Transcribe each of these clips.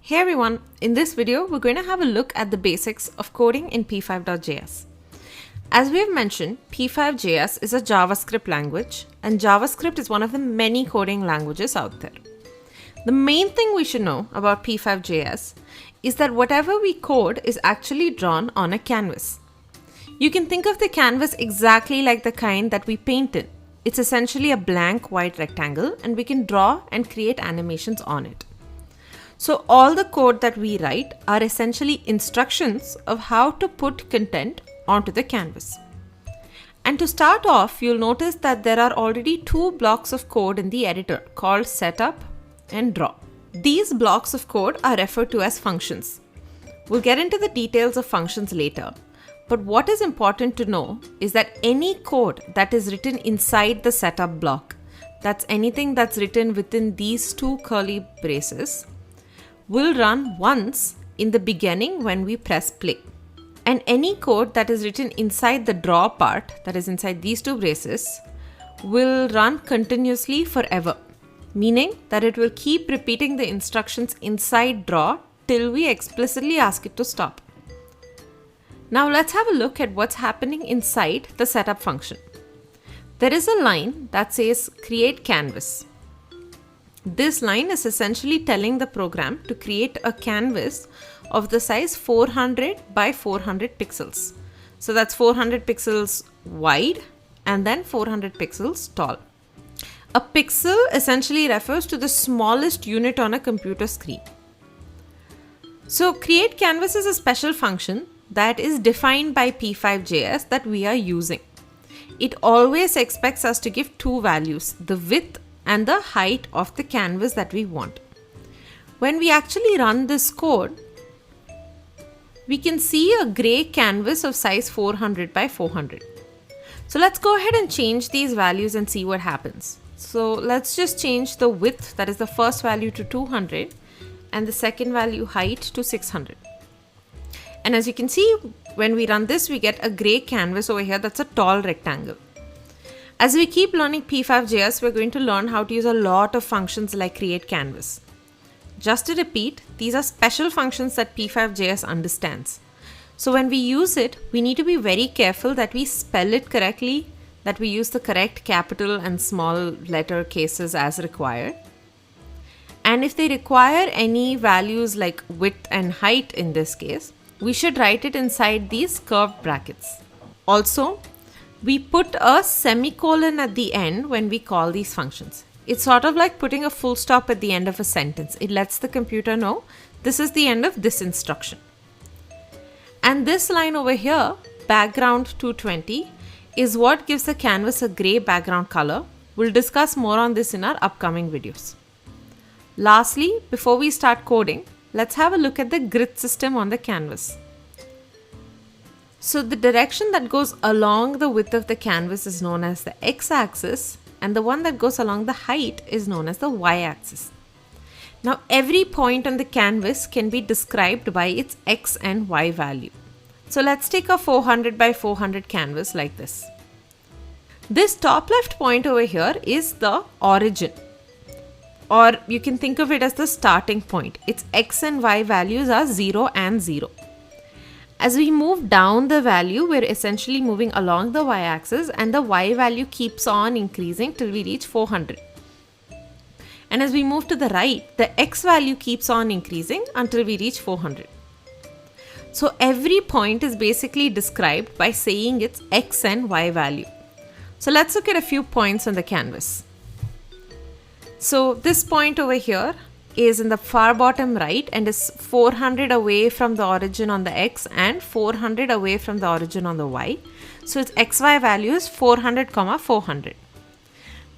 Hey everyone, in this video we're going to have a look at the basics of coding in P5.js. As we have mentioned, P5.js is a JavaScript language and JavaScript is one of the many coding languages out there. The main thing we should know about P5.js is that whatever we code is actually drawn on a canvas. You can think of the canvas exactly like the kind that we paint in. It's essentially a blank white rectangle and we can draw and create animations on it. So all the code that we write are essentially instructions of how to put content onto the canvas. And to start off, you'll notice that there are already two blocks of code in the editor called setup and draw. These blocks of code are referred to as functions. We'll get into the details of functions later, but what is important to know is that any code that is written inside the setup block, that's anything that's written within these two curly braces, will run once in the beginning when we press play. And any code that is written inside the draw part, that is inside these two braces, will run continuously forever, meaning that it will keep repeating the instructions inside draw till we explicitly ask it to stop. Now let's have a look at what's happening inside the setup function. There is a line that says create canvas. This line is essentially telling the program to create a canvas of the size 400 by 400 pixels. So that's 400 pixels wide and then 400 pixels tall. A pixel essentially refers to the smallest unit on a computer screen. So create canvas is a special function that is defined by P5.js that we are using. It always expects us to give two values, the width and the height of the canvas that we want. When we actually run this code, we can see a gray canvas of size 400 by 400. So let's go ahead and change these values and see what happens. So let's just change the width, that is the first value, to 200 and the second value, height, to 600. And as you can see, when we run this, we get a gray canvas over here that's a tall rectangle. As we keep learning P5.js, we're going to learn how to use a lot of functions like create canvas. Just to repeat, these are special functions that P5.js understands. So when we use it, we need to be very careful that we spell it correctly, that we use the correct capital and small letter cases as required. And if they require any values like width and height in this case, we should write it inside these curved brackets. Also, we put a semicolon at the end when we call these functions. It's sort of like putting a full stop at the end of a sentence. It lets the computer know this is the end of this instruction. And this line over here, background 220, is what gives the canvas a gray background color. We'll discuss more on this in our upcoming videos. Lastly, before we start coding, let's have a look at the grid system on the canvas. So the direction that goes along the width of the canvas is known as the x-axis, and the one that goes along the height is known as the y-axis. Now every point on the canvas can be described by its x and y value. So let's take a 400 by 400 canvas like this. This top left point over here is the origin, or you can think of it as the starting point. Its x and y values are 0 and 0. As we move down the value, we're essentially moving along the y-axis and the y value keeps on increasing till we reach 400. And as we move to the right, the x value keeps on increasing until we reach 400. So every point is basically described by saying its x and y value. So let's look at a few points on the canvas. So this point over here is in the far bottom right and is 400 away from the origin on the x and 400 away from the origin on the y. So its xy value is 400, 400.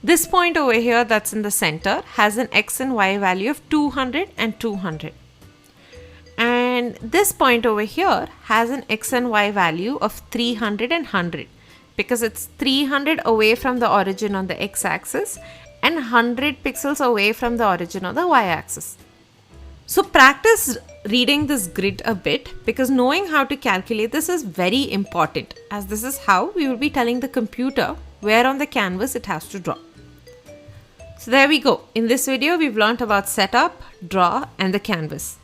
This point over here that's in the center has an x and y value of 200 and 200. And this point over here has an x and y value of 300 and 100 because it's 300 away from the origin on the x-axis and 100 pixels away from the origin of the y-axis. So practice reading this grid a bit because knowing how to calculate this is very important, as this is how we will be telling the computer where on the canvas it has to draw. So there we go. In this video, we've learned about setup, draw, and the canvas.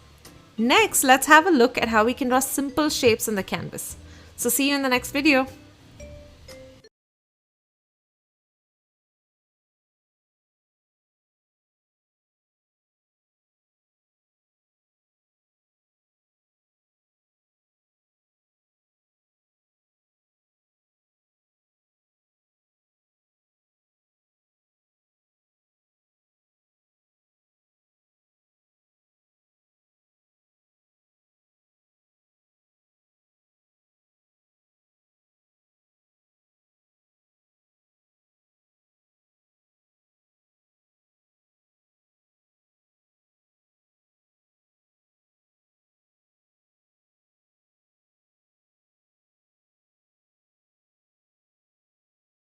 Next, let's have a look at how we can draw simple shapes on the canvas. So see you in the next video.